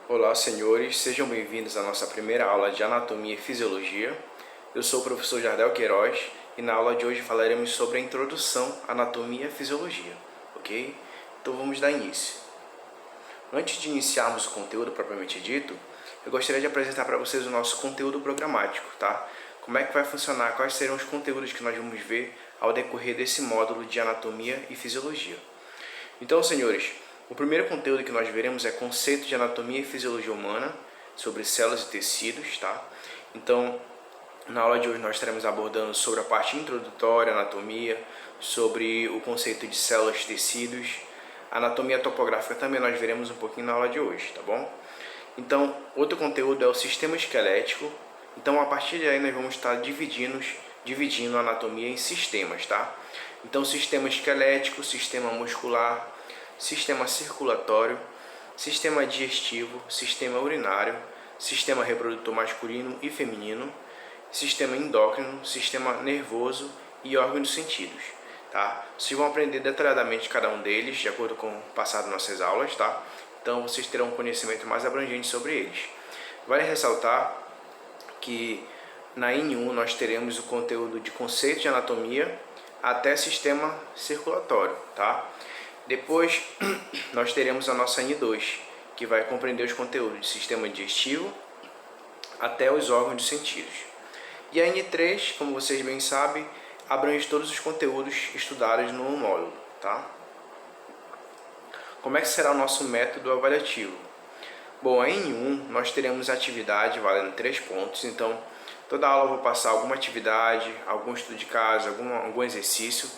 Olá, senhores, sejam bem-vindos à nossa primeira aula de Anatomia e Fisiologia. Eu sou o professor Jardel Queiroz e na aula de hoje falaremos sobre a introdução à Anatomia e Fisiologia, ok? Então vamos dar início. Antes de iniciarmos o conteúdo propriamente dito, eu gostaria de apresentar para vocês o nosso conteúdo programático, tá? Como é que vai funcionar, quais serão os conteúdos que nós vamos ver ao decorrer desse módulo de Anatomia e Fisiologia. Então, senhores, o primeiro conteúdo que nós veremos é conceito de anatomia e fisiologia humana, sobre células e tecidos, tá? Então, na aula de hoje nós estaremos abordando sobre a parte introdutória, anatomia, sobre o conceito de células e tecidos, anatomia topográfica também nós veremos um pouquinho na aula de hoje, tá bom? Então, outro conteúdo é o sistema esquelético. Então, a partir de aí nós vamos estar dividindo a anatomia em sistemas, tá? Então, sistema esquelético, sistema muscular, sistema circulatório, sistema digestivo, sistema urinário, sistema reprodutor masculino e feminino, sistema endócrino, sistema nervoso e órgãos dos sentidos, tá? Vocês vão aprender detalhadamente cada um deles, de acordo com o passado de nossas aulas, tá? Então, vocês terão um conhecimento mais abrangente sobre eles. Vale ressaltar que na N1 nós teremos o conteúdo de conceito de anatomia até sistema circulatório, tá? Depois nós teremos a nossa N2, que vai compreender os conteúdos de sistema digestivo até os órgãos dos sentidos. E a N3, como vocês bem sabem, abrange todos os conteúdos estudados no módulo, tá? Como é que será o nosso método avaliativo? Bom, a N1 nós teremos atividade valendo 3 pontos, então toda aula eu vou passar alguma atividade, algum estudo de casa, algum exercício.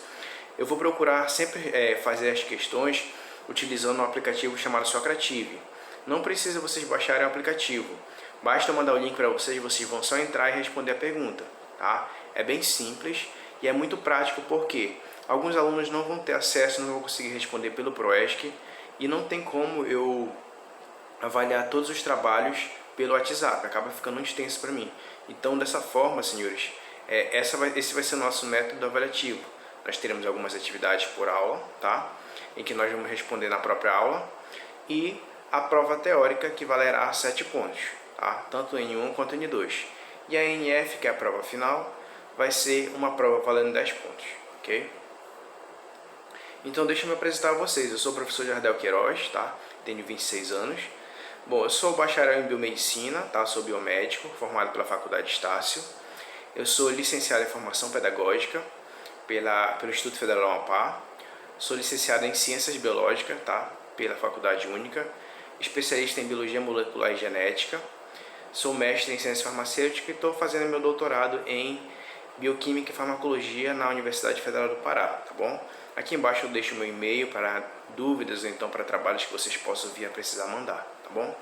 Eu vou procurar sempre fazer as questões utilizando um aplicativo chamado Socrative. Não precisa vocês baixarem o aplicativo, basta eu mandar o link para vocês, vocês vão só entrar e responder a pergunta, tá? É bem simples e é muito prático porque alguns alunos não vão ter acesso, não vão conseguir responder pelo ProESC e não tem como eu avaliar todos os trabalhos pelo WhatsApp, acaba ficando muito extenso para mim. Então, dessa forma, senhores, esse vai ser o nosso método avaliativo. Nós teremos algumas atividades por aula, tá? Em que nós vamos responder na própria aula, e a prova teórica, que valerá 7 pontos, tá? Tanto N1 quanto N2. E a NF, que é a prova final, vai ser uma prova valendo 10 pontos, ok? Então, deixa eu me apresentar a vocês. Eu sou o professor Jardel Queiroz, tá? Tenho 26 anos. Bom, eu sou bacharel em biomedicina, tá? Sou biomédico, formado pela Faculdade Estácio. Eu sou licenciado em formação pedagógica pelo Instituto Federal do Amapá. Sou licenciado em Ciências Biológicas, tá? Pela Faculdade Única. Especialista em Biologia Molecular e Genética. Sou mestre em Ciência Farmacêutica e estou fazendo meu doutorado em Bioquímica e Farmacologia na Universidade Federal do Pará, tá bom? Aqui embaixo eu deixo o meu e-mail para dúvidas ou então para trabalhos que vocês possam vir a precisar mandar, tá bom?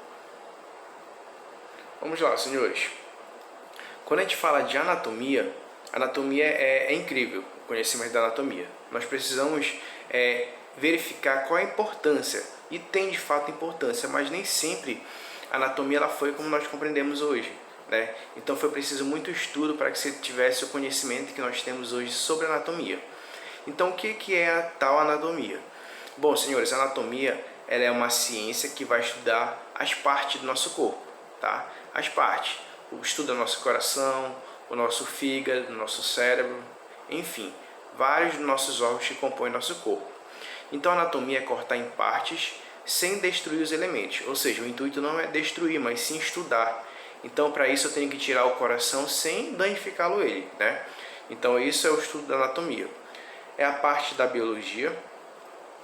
Vamos lá, senhores. Quando a gente fala de anatomia, anatomia é incrível, o conhecimento da anatomia. Nós precisamos verificar qual a importância, e tem de fato importância, mas nem sempre a anatomia ela foi como nós compreendemos hoje, né? Então foi preciso muito estudo para que você tivesse o conhecimento que nós temos hoje sobre anatomia. Então, o que é a tal anatomia? Bom, senhores, a anatomia ela é uma ciência que vai estudar as partes do nosso corpo, tá? As partes. O estudo do nosso coração, o nosso fígado, o nosso cérebro, enfim, vários dos nossos órgãos que compõem nosso corpo. Então, a anatomia é cortar em partes sem destruir os elementos. Ou seja, o intuito não é destruir, mas sim estudar. Então, para isso, eu tenho que tirar o coração sem danificá-lo ele, né? Então, isso é o estudo da anatomia. É a parte da biologia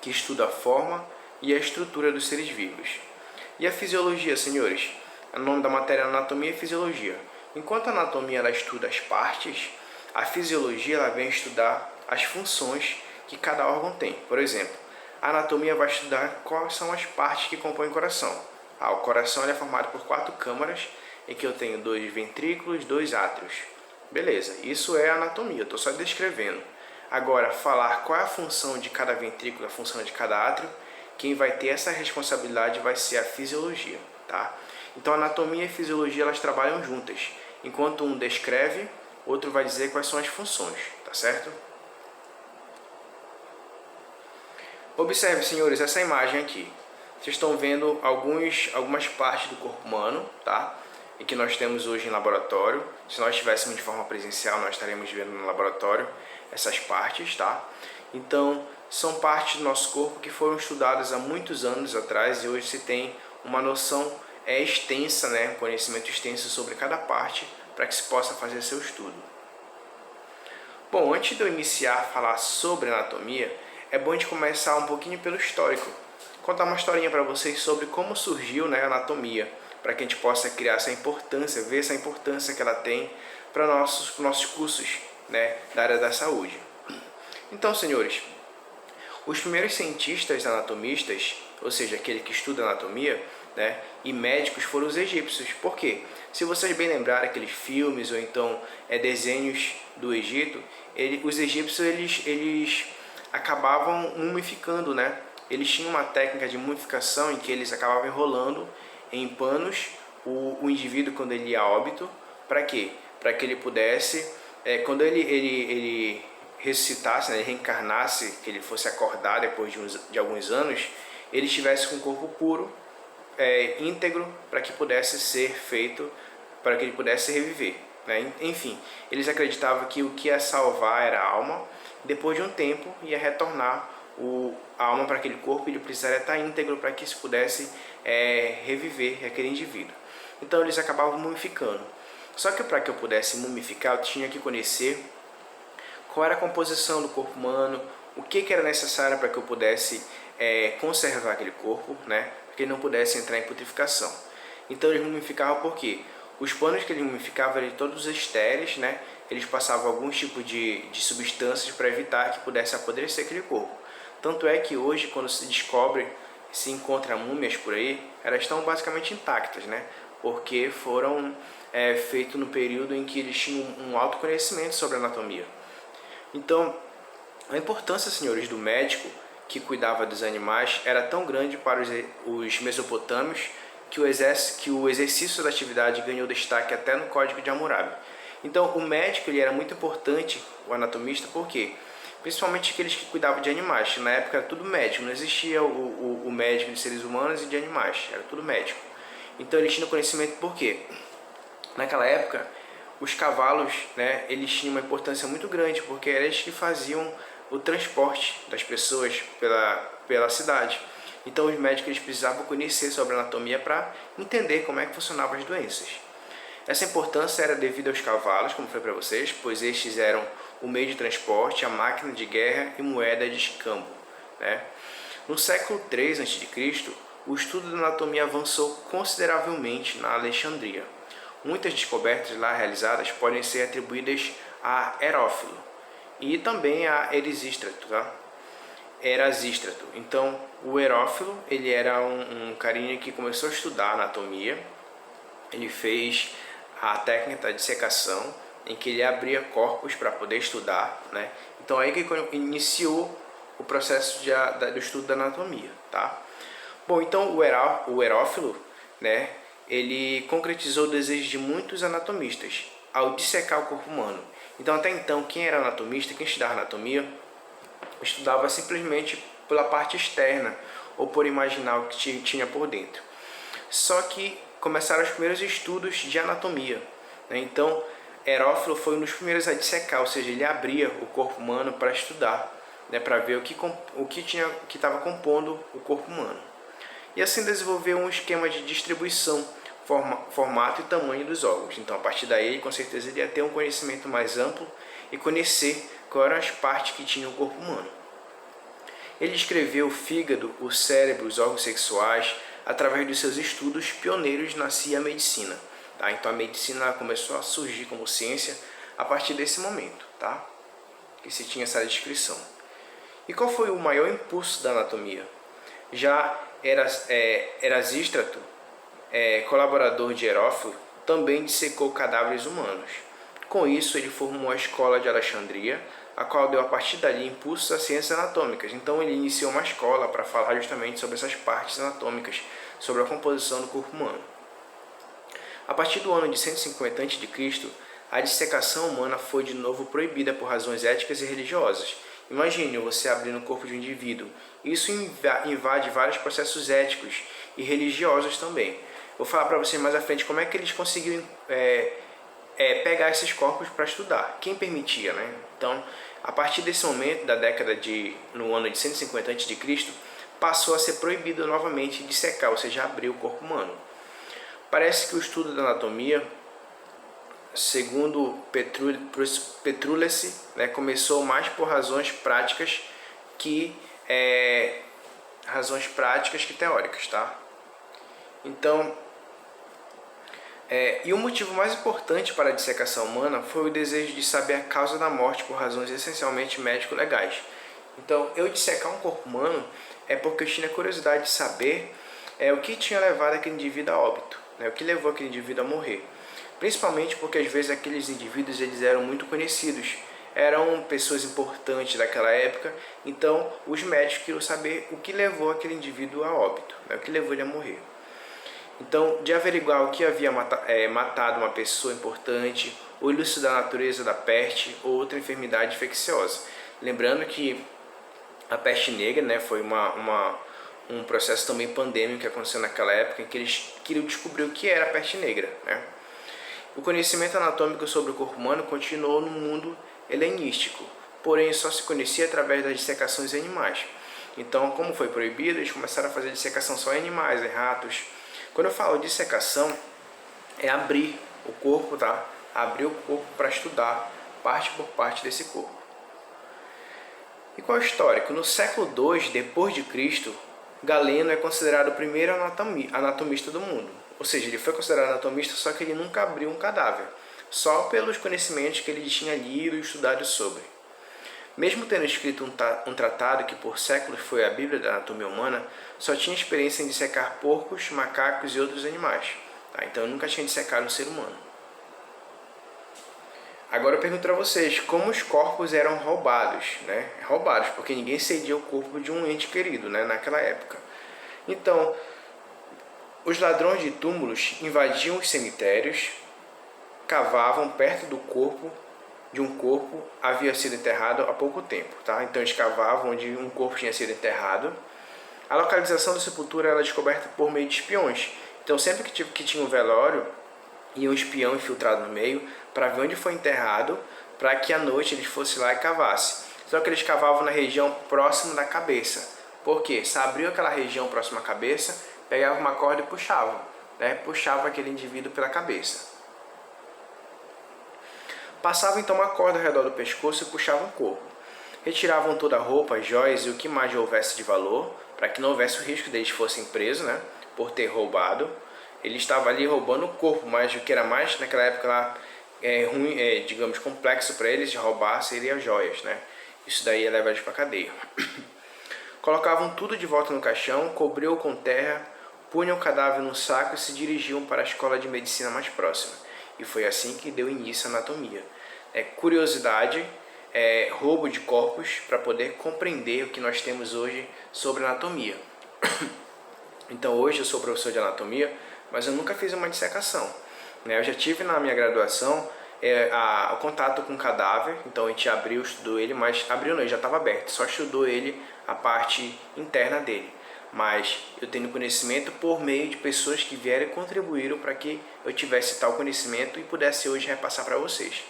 que estuda a forma e a estrutura dos seres vivos. E a fisiologia, senhores? O nome da matéria é anatomia e fisiologia. Enquanto a anatomia ela estuda as partes, a fisiologia ela vem estudar as funções que cada órgão tem. Por exemplo, a anatomia vai estudar quais são as partes que compõem o coração. O coração é formado por 4 câmaras, em que eu tenho 2 ventrículos, 2 átrios. Beleza, isso é anatomia, eu estou só descrevendo. Agora, falar qual é a função de cada ventrículo, a função de cada átrio, quem vai ter essa responsabilidade vai ser a fisiologia, tá? Então, anatomia e fisiologia elas trabalham juntas. Enquanto um descreve, outro vai dizer quais são as funções, tá certo? Observe, senhores, essa imagem aqui. vocês estão vendo algumas partes do corpo humano, tá? E que nós temos hoje em laboratório. Se nós estivéssemos de forma presencial, nós estaremos vendo no laboratório essas partes, tá? Então, são partes do nosso corpo que foram estudadas há muitos anos atrás e hoje se tem uma noção extensa, né? Um conhecimento extenso sobre cada parte para que se possa fazer seu estudo. Bom, antes de eu iniciar a falar sobre anatomia, é bom a gente começar um pouquinho pelo histórico. Contar uma historinha para vocês sobre como surgiu, né, a anatomia, para que a gente possa criar essa importância, ver essa importância que ela tem para nossos cursos, né, da área da saúde. Então, senhores, os primeiros cientistas anatomistas, ou seja, aquele que estuda anatomia, né, e médicos foram os egípcios. Por quê? Se vocês bem lembrarem aqueles filmes ou então desenhos do Egito, os egípcios eles acabavam mumificando, né? Eles tinham uma técnica de mumificação em que eles acabavam enrolando em panos o indivíduo quando ele ia a óbito. Para quê? Para que ele pudesse, quando ele ressuscitasse, né, ele reencarnasse, que ele fosse acordar depois de alguns anos, ele estivesse com o corpo puro, íntegro, para que pudesse ser feito, para que ele pudesse reviver, né? Enfim, eles acreditavam que o que ia salvar era a alma. Depois de um tempo ia retornar a alma para aquele corpo, ele precisaria estar íntegro para que se pudesse reviver aquele indivíduo. Então eles acabavam mumificando. Só que para que eu pudesse mumificar, eu tinha que conhecer qual era a composição do corpo humano, o que era necessário para que eu pudesse conservar aquele corpo, né? Para que ele não pudesse entrar em putrificação. Então eles mumificavam por quê? Os panos que eles mumificavam eram todos estéreis, né? Eles passavam algum tipo de substâncias para evitar que pudesse apodrecer aquele corpo. Tanto é que hoje, quando se descobre, se encontra múmias por aí, elas estão basicamente intactas, né? Porque foram feitos no período em que eles tinham um alto conhecimento sobre anatomia. Então, a importância, senhores, do médico que cuidava dos animais era tão grande para os mesopotâmios que o exercício da atividade ganhou destaque até no Código de Hammurabi. Então, o médico ele era muito importante, o anatomista, por quê? Principalmente aqueles que cuidavam de animais. Na época era tudo médico, não existia o médico de seres humanos e de animais, era tudo médico. Então, eles tinham conhecimento por quê? Naquela época, os cavalos, né, eles tinham uma importância muito grande, porque eram eles que faziam o transporte das pessoas pela cidade. Então os médicos eles precisavam conhecer sobre a anatomia para entender como é que funcionavam as doenças. Essa importância era devido aos cavalos, como foi para vocês, pois estes eram o meio de transporte, a máquina de guerra e moeda de escambo, né? No século III a.C., o estudo da anatomia avançou consideravelmente na Alexandria. Muitas descobertas lá realizadas podem ser atribuídas a Herófilo e também a Erasístrato, tá? Erasístrato. Então, o Herófilo, ele era um carinha que começou a estudar anatomia. Ele fez a técnica da dissecação, em que ele abria corpos para poder estudar, né? Então, aí que iniciou o processo do estudo da anatomia, tá? Bom, então o Herófilo, né, ele concretizou o desejo de muitos anatomistas ao dissecar o corpo humano. Então, até então, quem era anatomista, quem estudava anatomia, estudava simplesmente pela parte externa ou por imaginar o que tinha por dentro. Só que começaram os primeiros estudos de anatomia, né? Então, Herófilo foi um dos primeiros a dissecar, ou seja, ele abria o corpo humano para estudar, né, para ver o que estava compondo o corpo humano. E assim desenvolveu um esquema de distribuição, formato e tamanho dos órgãos. Então, a partir daí, com certeza, ele ia ter um conhecimento mais amplo e conhecer quais eram as partes que tinha o corpo humano. Ele descreveu o fígado, o cérebro, os órgãos sexuais, através dos seus estudos pioneiros nascia a medicina. Tá? Então, a medicina começou a surgir como ciência a partir desse momento, tá? Que se tinha essa descrição. E qual foi o maior impulso da anatomia? Já Erasístrato, colaborador de Herófilo, também dissecou cadáveres humanos. Com isso, ele formou a Escola de Alexandria, a qual deu a partir dali impulsos às ciências anatômicas. Então ele iniciou uma escola para falar justamente sobre essas partes anatômicas, sobre a composição do corpo humano. A partir do ano de 150 a.C., a dissecação humana foi de novo proibida por razões éticas e religiosas. Imagine você abrindo o corpo de um indivíduo Isso invade vários processos éticos e religiosos também. Vou falar para vocês mais à frente como é que eles conseguiram pegar esses corpos para estudar. Quem permitia, né? Então, a partir desse momento, no ano de 150 a.C., passou a ser proibido novamente dissecar, ou seja, abrir o corpo humano. Parece que o estudo da anatomia, segundo Petrullesci, né, começou mais por razões práticas que teóricas, tá? Então, e o motivo mais importante para a dissecação humana foi o desejo de saber a causa da morte por razões essencialmente médico-legais. Então, eu dissecar um corpo humano é porque eu tinha curiosidade de saber o que tinha levado aquele indivíduo a óbito, né? O que levou aquele indivíduo a morrer. Principalmente porque às vezes aqueles indivíduos eles eram muito conhecidos, eram pessoas importantes daquela época, então os médicos queriam saber o que levou aquele indivíduo a óbito, né? O que levou ele a morrer. Então, de averiguar o que havia matado uma pessoa importante, ou elucidar a natureza da peste ou outra enfermidade infecciosa. Lembrando que a peste negra, né, foi um processo também pandêmico que aconteceu naquela época, em que eles queriam descobrir o que era a peste negra, né? O conhecimento anatômico sobre o corpo humano continuou no mundo helenístico, porém só se conhecia através das dissecações em animais. Então, como foi proibido, eles começaram a fazer dissecação só em animais, em ratos. Quando eu falo dissecação, é abrir o corpo, tá? Abrir o corpo para estudar parte por parte desse corpo. E qual é o histórico? No século II depois de Cristo, Galeno é considerado o primeiro anatomista do mundo. Ou seja, ele foi considerado anatomista, só que ele nunca abriu um cadáver, só pelos conhecimentos que ele tinha lido e estudado sobre. Mesmo tendo escrito um tratado que por séculos foi a Bíblia da Anatomia Humana, só tinha experiência em dissecar porcos, macacos e outros animais. Tá? Então eu nunca tinha dissecado um ser humano. Agora eu pergunto para vocês, como os corpos eram roubados? Né? Roubados, porque ninguém cedia o corpo de um ente querido, né, naquela época. Então, os ladrões de túmulos invadiam os cemitérios, cavavam perto do corpo de um corpo havia sido enterrado há pouco tempo, tá? Então eles cavavam onde um corpo tinha sido enterrado. A localização da sepultura era descoberta por meio de espiões. Então sempre que tinha um velório, ia um espião infiltrado no meio para ver onde foi enterrado, para que à noite eles fossem lá e cavassem. Só que eles cavavam na região próxima da cabeça. Por quê? Se abriu aquela região próxima à cabeça, pegava uma corda e puxava, né? Puxava aquele indivíduo pela cabeça. Passavam então uma corda ao redor do pescoço e puxavam o corpo. Retiravam toda a roupa, joias e o que mais houvesse de valor, para que não houvesse o risco deles fossem presos, né, por ter roubado. Ele estava ali roubando o corpo, mas o que era mais naquela época lá, digamos, complexo para eles de roubar seria as joias, né? Isso daí ia levar eles para a cadeia. Colocavam tudo de volta no caixão, cobriam-o com terra, punham o cadáver num saco e se dirigiam para a escola de medicina mais próxima. E foi assim que deu início à anatomia. Curiosidade, roubo de corpos para poder compreender o que nós temos hoje sobre anatomia. Então hoje eu sou professor de anatomia, mas eu nunca fiz uma dissecação. Eu já tive na minha graduação o contato com o cadáver, então a gente abriu, estudou ele, mas abriu não, ele já estava aberto, só estudou ele, a parte interna dele. Mas eu tenho conhecimento por meio de pessoas que vieram e contribuíram para que eu tivesse tal conhecimento e pudesse hoje repassar para vocês.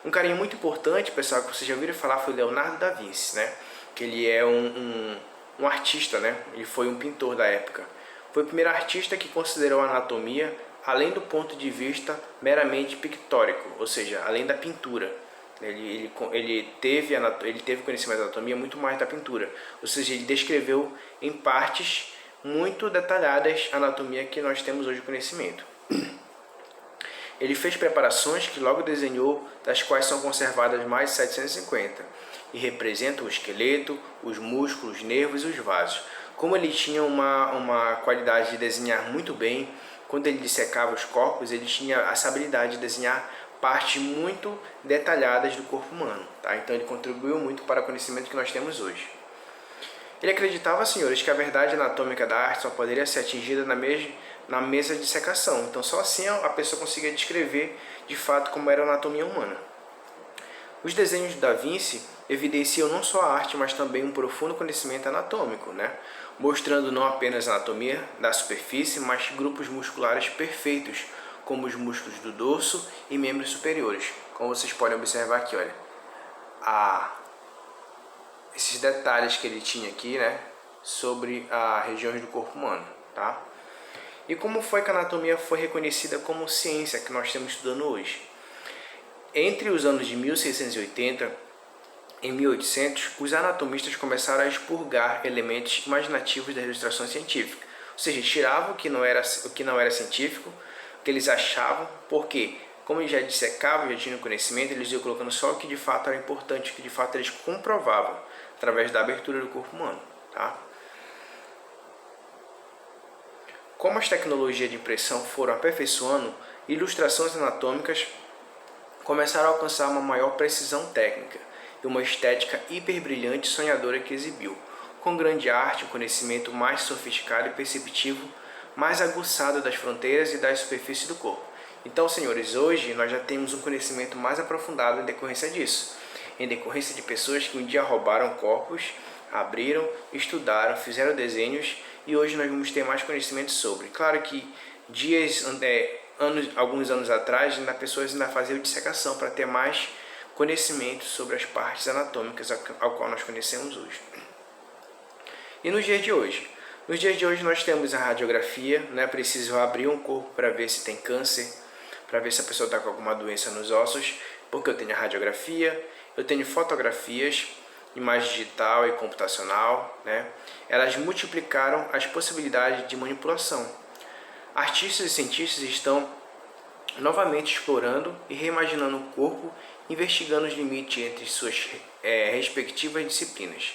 Um carinha muito importante, pessoal, que vocês já ouviram falar, foi Leonardo da Vinci, né? Que ele é um artista, né? Ele foi um pintor da época. Foi o primeiro artista que considerou a anatomia além do ponto de vista meramente pictórico, ou seja, além da pintura. Ele teve conhecimento da anatomia muito mais da pintura, ou seja, ele descreveu em partes muito detalhadas a anatomia que nós temos hoje conhecimento. Ele fez preparações que logo desenhou, das quais são conservadas mais de 750, e representam o esqueleto, os músculos, os nervos e os vasos. Como ele tinha uma qualidade de desenhar muito bem, quando ele dissecava os corpos, ele tinha essa habilidade de desenhar partes muito detalhadas do corpo humano. Tá? Então ele contribuiu muito para o conhecimento que nós temos hoje. Ele acreditava, senhores, que a verdade anatômica da arte só poderia ser atingida na mesa de dissecação. Então só assim a pessoa conseguia descrever de fato como era a anatomia humana. Os desenhos de Da Vinci evidenciam não só a arte, mas também um profundo conhecimento anatômico, né? Mostrando não apenas a anatomia da superfície, mas grupos musculares perfeitos, como os músculos do dorso e membros superiores. Como vocês podem observar aqui, olha, esses detalhes que ele tinha aqui, né, sobre as regiões do corpo humano, tá? E como foi que a anatomia foi reconhecida como ciência que nós estamos estudando hoje? Entre os anos de 1680 e 1800, os anatomistas começaram a expurgar elementos imaginativos da ilustração científica. Ou seja, tiravam o que não era científico, o que eles achavam, porque, como eles já dissecavam, já tinham conhecimento, eles iam colocando só o que de fato era importante, o que de fato eles comprovavam, através da abertura do corpo humano. Tá? Como as tecnologias de impressão foram aperfeiçoando, ilustrações anatômicas começaram a alcançar uma maior precisão técnica e uma estética hiperbrilhante e sonhadora que exibiu, com grande arte, um conhecimento mais sofisticado e perceptivo, mais aguçado das fronteiras e das superfícies do corpo. Então, senhores, hoje nós já temos um conhecimento mais aprofundado em decorrência disso, em decorrência de pessoas que um dia roubaram corpos, abriram, estudaram, fizeram desenhos e hoje nós vamos ter mais conhecimento sobre. Claro que alguns anos atrás, pessoas ainda faziam dissecação para ter mais conhecimento sobre as partes anatômicas ao qual nós conhecemos hoje. E nos dias de hoje? Nos dias de hoje nós temos a radiografia, né? Preciso abrir um corpo para ver se tem câncer, para ver se a pessoa está com alguma doença nos ossos, porque eu tenho a radiografia, eu tenho fotografias, imagem digital e computacional, né? Elas multiplicaram as possibilidades de manipulação. Artistas e cientistas estão novamente explorando e reimaginando o corpo, investigando os limites entre suas respectivas disciplinas.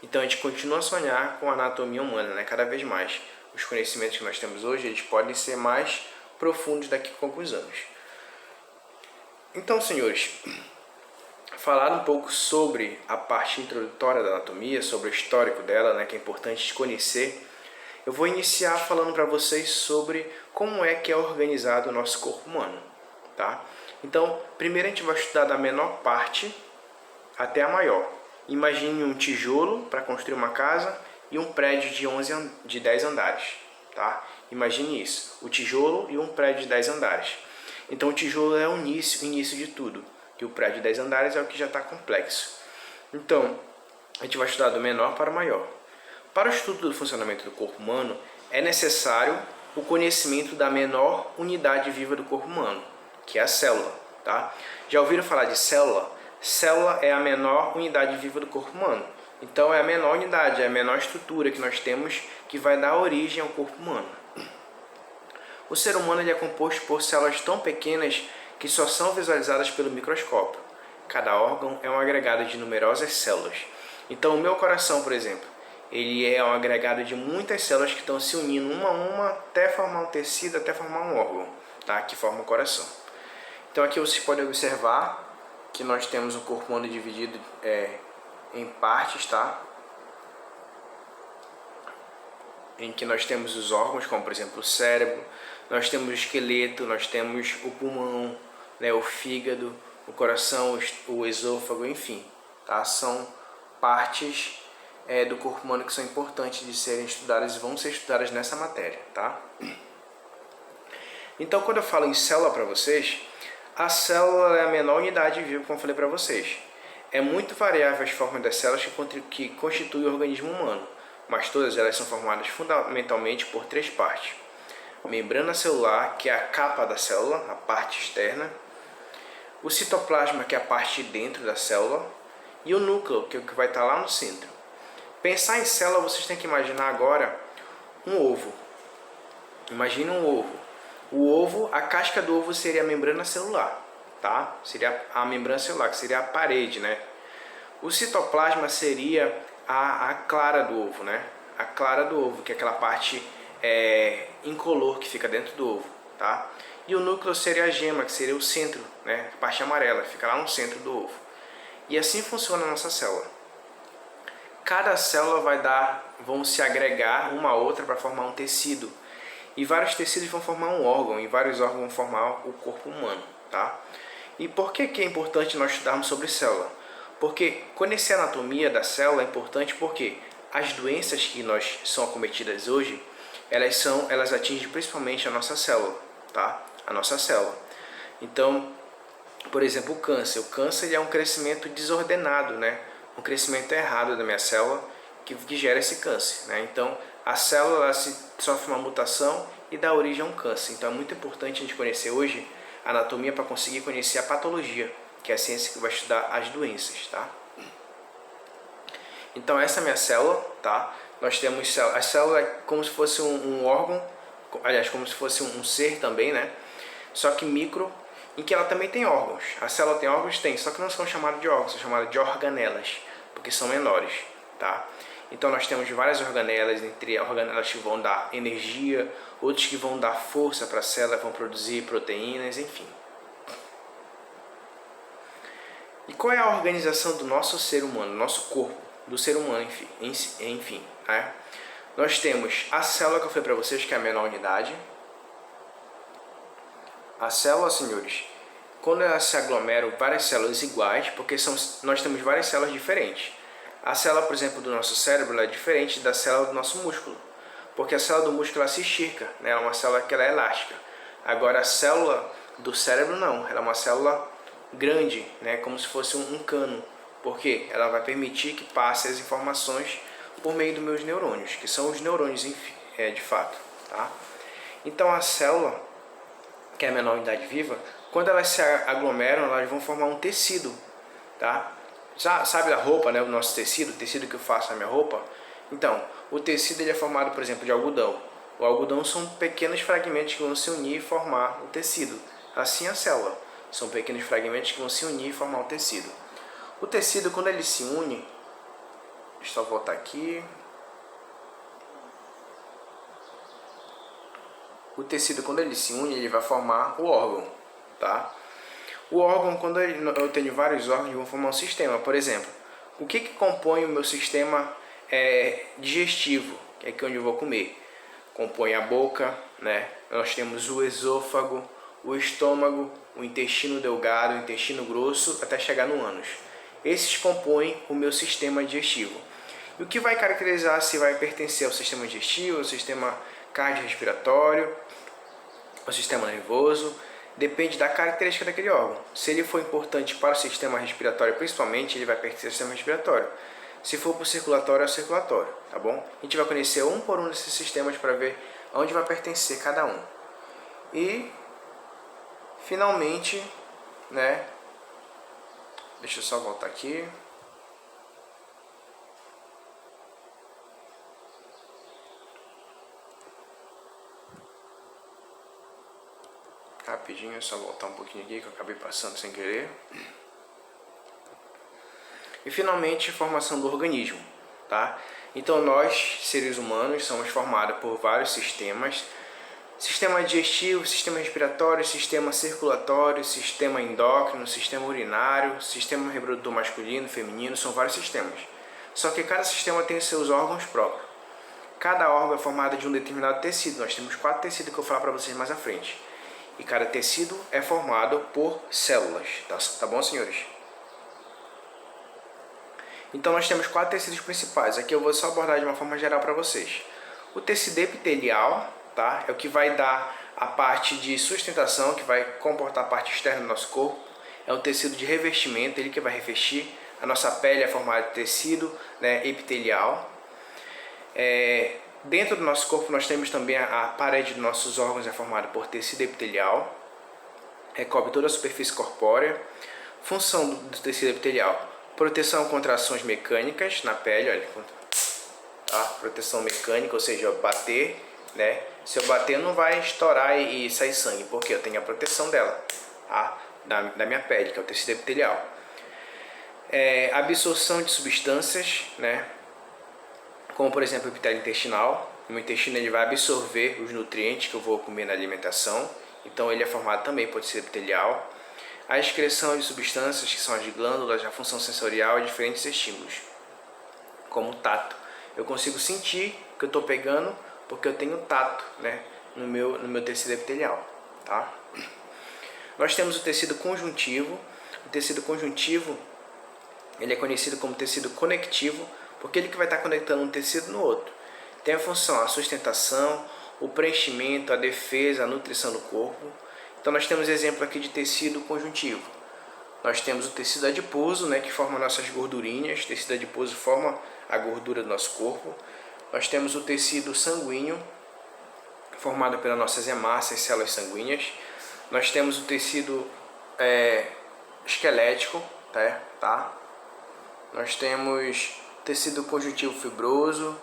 Então a gente continua a sonhar com a anatomia humana, né? Cada vez mais. Os conhecimentos que nós temos hoje, eles podem ser mais profundos daqui a alguns anos. Então, senhores, falar um pouco sobre a parte introdutória da anatomia, sobre o histórico dela, né, que é importante conhecer. Eu vou iniciar falando para vocês sobre como é que é organizado o nosso corpo humano, tá? Então, primeiro a gente vai estudar da menor parte até a maior. Imagine um tijolo para construir uma casa e um prédio de 10 andares, tá? Imagine isso, o tijolo e um prédio de 10 andares. Então, o tijolo é o início de tudo, e o prédio de 10 andares é o que já está complexo. Então, a gente vai estudar do menor para o maior. Para o estudo do funcionamento do corpo humano, é necessário o conhecimento da menor unidade viva do corpo humano, que é a célula. Tá? Já ouviram falar de célula? Célula é a menor unidade viva do corpo humano. Então é a menor unidade, é a menor estrutura que nós temos que vai dar origem ao corpo humano. O ser humano ele é composto por células tão pequenas que só são visualizadas pelo microscópio. Cada órgão é um agregado de numerosas células. Então o meu coração, por exemplo, ele é um agregado de muitas células que estão se unindo uma a uma até formar um tecido, até formar um órgão, tá? Que forma o coração. Então aqui vocês podem observar que nós temos o corpo humano dividido em partes, tá? Em que nós temos os órgãos, como por exemplo o cérebro, nós temos o esqueleto, nós temos o pulmão, né, o fígado, o coração, o esôfago, enfim, tá? São partes do corpo humano que são importantes de serem estudadas e vão ser estudadas nessa matéria, tá? Então, quando eu falo em célula para vocês, a célula é a menor unidade viva, como eu falei para vocês. É muito variável as formas das células que constituem o organismo humano, mas todas elas são formadas fundamentalmente por 3 partes. A membrana celular, que é a capa da célula, a parte externa. O citoplasma, que é a parte de dentro da célula. E o núcleo, que é o que vai estar lá no centro. Pensar em célula, vocês têm que imaginar agora um ovo. Imagina um ovo. O ovo, a casca do ovo seria a membrana celular, tá? Seria a membrana celular, que seria a parede, né? O citoplasma seria a clara do ovo, né? A clara do ovo, que é aquela parte incolor que fica dentro do ovo, tá? E o núcleo seria a gema, que seria o centro, né? A parte amarela, que fica lá no centro do ovo. E assim funciona a nossa célula. Cada célula vão se agregar uma a outra para formar um tecido. E vários tecidos vão formar um órgão, e vários órgãos vão formar o corpo humano, tá? E por que é importante nós estudarmos sobre célula? Porque conhecer a anatomia da célula é importante porque as doenças que nós são acometidas hoje, elas atingem principalmente a nossa célula, tá? A nossa célula. Então, por exemplo, o câncer. O câncer ele é um crescimento desordenado, né? Um crescimento errado da minha célula que gera esse câncer, né? Então, a célula sofre uma mutação e dá origem a um câncer. Então, é muito importante a gente conhecer hoje a anatomia para conseguir conhecer a patologia, que é a ciência que vai estudar as doenças, tá? Então, essa é a minha célula, tá? Nós temos a célula é como se fosse um órgão, aliás, como se fosse um ser também, né? Só que micro, em que ela também tem órgãos. A célula tem órgãos? Tem, só que não são chamados de órgãos, são chamados de organelas, porque são menores, tá? Então nós temos várias organelas, entre organelas que vão dar energia, outros que vão dar força para a célula, vão produzir proteínas, enfim. E qual é a organização do nosso ser humano, do nosso corpo, do ser humano, enfim, né? Nós temos a célula que eu falei para vocês, que é a menor unidade. A célula, senhores, quando elas se aglomeram, várias células iguais, porque nós temos várias células diferentes. A célula, por exemplo, do nosso cérebro é diferente da célula do nosso músculo, porque a célula do músculo ela se estica, né? É uma célula que ela é elástica. Agora a célula do cérebro não, ela é uma célula grande, né? Como se fosse um cano, porque ela vai permitir que passe as informações por meio dos meus neurônios, que são os neurônios de fato, tá? Então a célula, que é a menor unidade viva, quando elas se aglomeram, elas vão formar um tecido, tá? Sabe a roupa, né? O nosso tecido, o tecido que eu faço na minha roupa? Então, o tecido ele é formado, por exemplo, de algodão. O algodão são pequenos fragmentos que vão se unir e formar o tecido. Assim a célula. São pequenos fragmentos que vão se unir e formar o tecido. O tecido, quando ele se une... Deixa eu só voltar aqui. O tecido, quando ele se une, ele vai formar o órgão, tá? O órgão, quando eu tenho vários órgãos, vão formar um sistema. Por exemplo, o que compõe o meu sistema digestivo, que é aqui onde eu vou comer? Compõe a boca, né? Nós temos o esôfago, o estômago, o intestino delgado, o intestino grosso, até chegar no ânus. Esses compõem o meu sistema digestivo. E o que vai caracterizar se vai pertencer ao sistema digestivo, ao sistema cardiorrespiratório, ao sistema nervoso, depende da característica daquele órgão. Se ele for importante para o sistema respiratório, principalmente, ele vai pertencer ao sistema respiratório. Se for para o circulatório, é o circulatório, tá bom? A gente vai conhecer um por um desses sistemas para ver aonde vai pertencer cada um. E, finalmente, né? Deixa eu só voltar aqui. Rapidinho, é só voltar um pouquinho aqui que eu acabei passando sem querer. E finalmente, formação do organismo, tá? Então nós, seres humanos, somos formados por vários sistemas. Sistema digestivo, sistema respiratório, sistema circulatório, sistema endócrino, sistema urinário, sistema reprodutor masculino, feminino, são vários sistemas. Só que cada sistema tem seus órgãos próprios. Cada órgão é formado de um determinado tecido. Nós temos 4 tecidos que eu vou falar para vocês mais à frente. E cada tecido é formado por células, tá bom, senhores? Então nós temos 4 tecidos principais. Aqui eu vou só abordar de uma forma geral para vocês. O tecido epitelial, tá? É o que vai dar a parte de sustentação, que vai comportar a parte externa do nosso corpo. É um tecido de revestimento, ele que vai revestir. A nossa pele é formada de tecido, né, epitelial. Dentro do nosso corpo nós temos também a parede dos nossos órgãos é formada por tecido epitelial, recobre toda a superfície corpórea. Função do tecido epitelial: proteção contra ações mecânicas na pele, olha, tá? Proteção mecânica, ou seja, eu bater, né? Se eu bater não vai estourar e sair sangue, porque eu tenho a proteção dela, tá? Da minha pele, que é o tecido epitelial. Absorção de substâncias, né? Como por exemplo o epitélio intestinal. O meu intestino ele vai absorver os nutrientes que eu vou comer na alimentação, então ele é formado também por tecido epitelial. A excreção de substâncias, que são as glândulas, a função sensorial e diferentes estímulos, como o tato. Eu consigo sentir que eu estou pegando porque eu tenho tato, né, no meu tecido epitelial, tá? Nós temos o tecido conjuntivo. O tecido conjuntivo, ele é conhecido como tecido conectivo, porque ele que vai estar conectando um tecido no outro. Tem a função, a sustentação, o preenchimento, a defesa, a nutrição do corpo. Então nós temos exemplo aqui de tecido conjuntivo. Nós temos o tecido adiposo, né, que forma nossas gordurinhas. O tecido adiposo forma a gordura do nosso corpo. Nós temos o tecido sanguíneo, formado pelas nossas hemácias, células sanguíneas. Nós temos o tecido esquelético, tá? Nós temos tecido conjuntivo fibroso.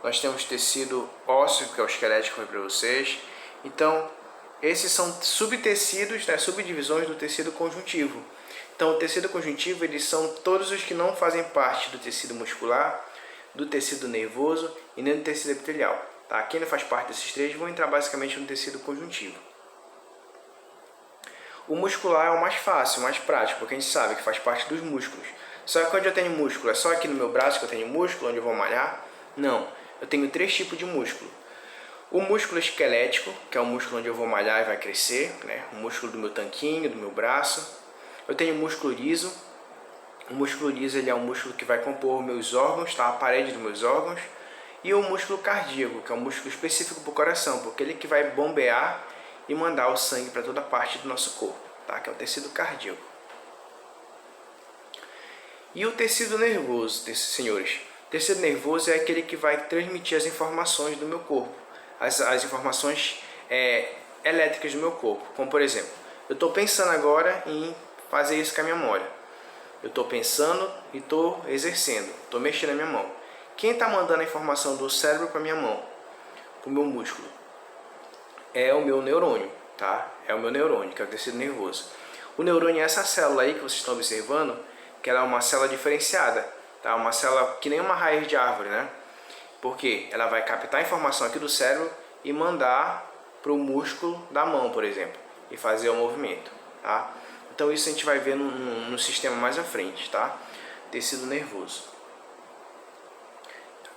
Nós temos tecido ósseo, que é o esquelético, que eu falei para vocês. Então, esses são subtecidos, né, subdivisões do tecido conjuntivo. Então, o tecido conjuntivo, eles são todos os que não fazem parte do tecido muscular, do tecido nervoso e nem do tecido epitelial. Tá? Quem não faz parte desses três vão entrar basicamente no tecido conjuntivo. O muscular é o mais fácil, o mais prático, porque a gente sabe que faz parte dos músculos. Só que onde eu tenho músculo? É só aqui no meu braço que eu tenho músculo, onde eu vou malhar? Não. Eu tenho 3 tipos de músculo. O músculo esquelético, que é o músculo onde eu vou malhar e vai crescer, né? O músculo do meu tanquinho, do meu braço. Eu tenho o músculo liso. O músculo liso, ele é um músculo que vai compor meus órgãos, tá? A parede dos meus órgãos. E o músculo cardíaco, que é um músculo específico para o coração, porque ele que vai bombear e mandar o sangue para toda parte do nosso corpo, tá? Que é o tecido cardíaco. E o tecido nervoso, senhores? O tecido nervoso é aquele que vai transmitir as informações do meu corpo, as informações elétricas do meu corpo. Como por exemplo, eu estou pensando agora em fazer isso com a minha mão. Eu estou pensando e estou exercendo, estou mexendo a minha mão. Quem está mandando a informação do cérebro para a minha mão, para o meu músculo? É o meu neurônio, tá? É o meu neurônio, que é o tecido nervoso. O neurônio é essa célula aí que vocês estão observando, que ela é uma célula diferenciada, tá? Uma célula que nem uma raiz de árvore, né? Porque ela vai captar a informação aqui do cérebro e mandar para o músculo da mão, por exemplo, e fazer o movimento, tá? Então isso a gente vai ver no sistema mais à frente, tá? Tecido nervoso.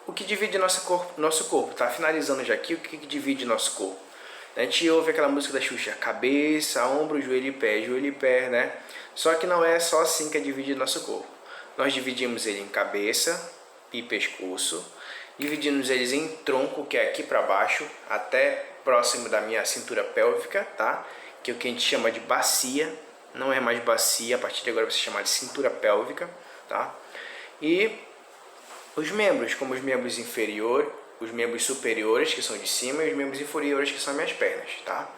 O que divide nosso corpo, tá? Finalizando já aqui, o que divide nosso corpo? A gente ouve aquela música da Xuxa, cabeça, ombro, joelho e pé, né? Só que não é só assim que é dividido nosso corpo. Nós dividimos ele em cabeça e pescoço, dividimos eles em tronco, que é aqui para baixo, até próximo da minha cintura pélvica, tá? Que é o que a gente chama de bacia, não é mais bacia, a partir de agora vai se chamar de cintura pélvica, tá? E os membros, como os membros inferiores, os membros superiores, que são de cima, e os membros inferiores, que são as minhas pernas, tá?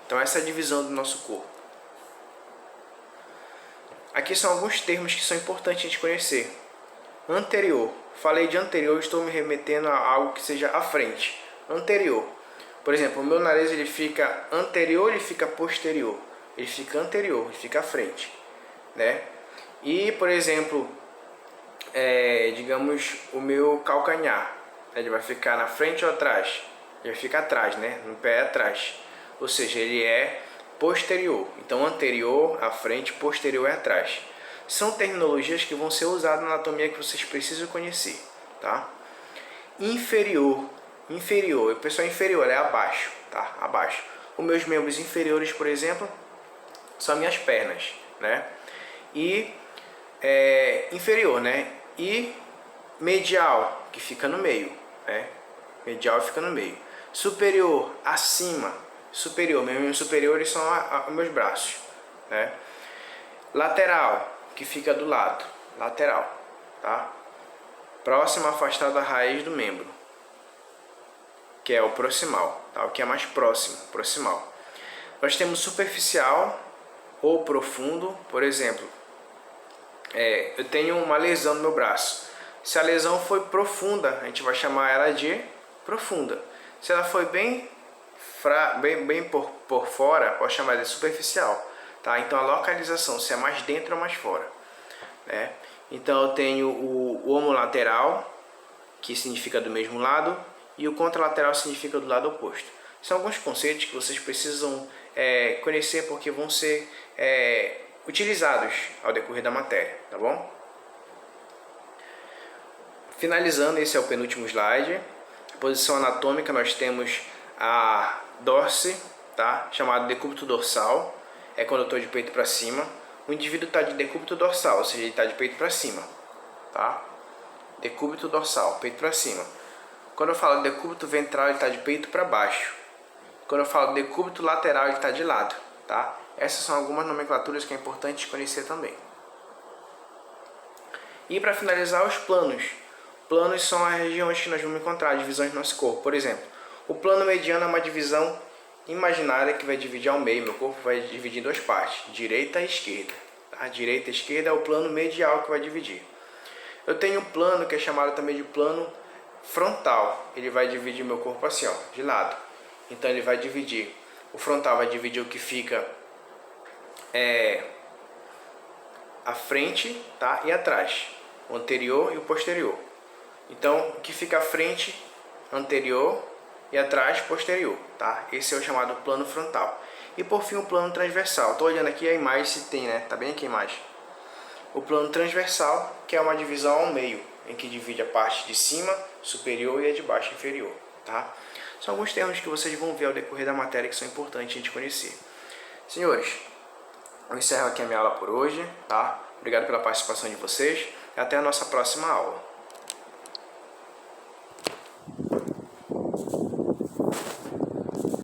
Então essa é a divisão do nosso corpo. Aqui são alguns termos que são importantes a gente conhecer. Anterior. Falei de anterior, estou me remetendo a algo que seja à frente. Anterior. Por exemplo, o meu nariz ele fica anterior, ele fica posterior. Ele fica anterior, ele fica à frente, né? E, por exemplo, digamos, o meu calcanhar, ele vai ficar na frente ou atrás? Ele fica atrás, né? No pé atrás. Ou seja, ele é posterior. Então, anterior à frente, posterior é atrás. São terminologias que vão ser usadas na anatomia que vocês precisam conhecer, tá? Inferior. Inferior. O pessoal inferior é abaixo, tá? Abaixo. Os meus membros inferiores, por exemplo, são minhas pernas, né? E inferior, né? E medial, que fica no meio, né? Medial fica no meio. Superior, acima. Superior, meus superiores são os meus braços, né? Lateral, que fica do lado, lateral, tá? Próximo, afastado da raiz do membro, que é o proximal, tá? O que é mais próximo, proximal. Nós temos superficial ou profundo, por exemplo, eu tenho uma lesão no meu braço. Se a lesão foi profunda, a gente vai chamar ela de profunda. Se ela foi bem por fora, pode chamar de superficial, tá? Então a localização, se é mais dentro ou mais fora, né? Então eu tenho o homolateral, que significa do mesmo lado, e o contralateral significa do lado oposto. São alguns conceitos que vocês precisam conhecer, porque vão ser utilizados ao decorrer da matéria, tá bom? Finalizando, esse é o penúltimo slide. Posição anatômica, nós temos a dorse, tá? Chamado decúbito dorsal. é quando eu estou de peito para cima. O indivíduo está de decúbito dorsal, ou seja, ele está de peito para cima, tá? Decúbito dorsal, peito para cima. Quando eu falo decúbito ventral, ele está de peito para baixo. Quando eu falo decúbito lateral, ele está de lado, tá? Essas são algumas nomenclaturas que é importante conhecer também. E para finalizar, os planos. Planos são as regiões que nós vamos encontrar, divisões do nosso corpo. Por exemplo, o plano mediano é uma divisão imaginária que vai dividir ao meio. Meu corpo vai dividir em duas partes, direita e esquerda. A direita e esquerda é o plano medial que vai dividir. Eu tenho um plano que é chamado também de plano frontal. Ele vai dividir meu corpo assim, ó, de lado. Então ele vai dividir, o frontal vai dividir o que fica à frente, tá? E atrás, o anterior e o posterior. Então o que fica à frente, anterior, e atrás, posterior, tá? Esse é o chamado plano frontal. E por fim o plano transversal. Estou olhando aqui a imagem se tem, né? Tá bem aqui a imagem. O plano transversal, que é uma divisão ao meio, em que divide a parte de cima, superior, e a de baixo, inferior, tá? São alguns termos que vocês vão ver ao decorrer da matéria que são importantes a gente conhecer. Senhores, eu encerro aqui a minha aula por hoje, tá? Obrigado pela participação de vocês e até a nossa próxima aula.